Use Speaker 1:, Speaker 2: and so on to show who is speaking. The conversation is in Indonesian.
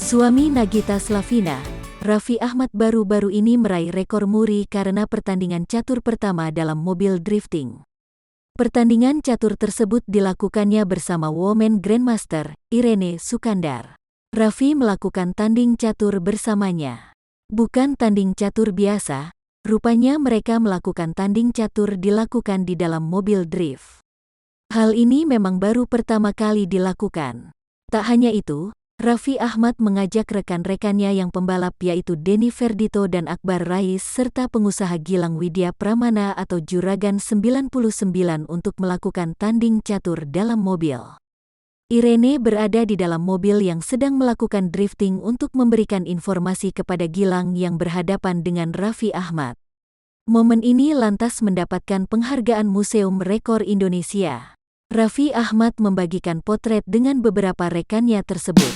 Speaker 1: Suami Nagita Slavina, Raffi Ahmad baru-baru ini meraih rekor muri karena pertandingan catur pertama dalam mobil drifting. Pertandingan catur tersebut dilakukannya bersama Women Grandmaster, Irene Sukandar. Raffi melakukan tanding catur bersamanya. Bukan tanding catur biasa, rupanya mereka melakukan tanding catur dilakukan di dalam mobil drift. Hal ini memang baru pertama kali dilakukan. Tak hanya itu, Raffi Ahmad mengajak rekan-rekannya yang pembalap yaitu Denny Ferdito dan Akbar Rais serta pengusaha Gilang Widya Pramana atau Juragan 99 untuk melakukan tanding catur dalam mobil. Irene berada di dalam mobil yang sedang melakukan drifting untuk memberikan informasi kepada Gilang yang berhadapan dengan Raffi Ahmad. Momen ini lantas mendapatkan penghargaan Museum Rekor Indonesia. Raffi Ahmad membagikan potret dengan beberapa rekannya tersebut.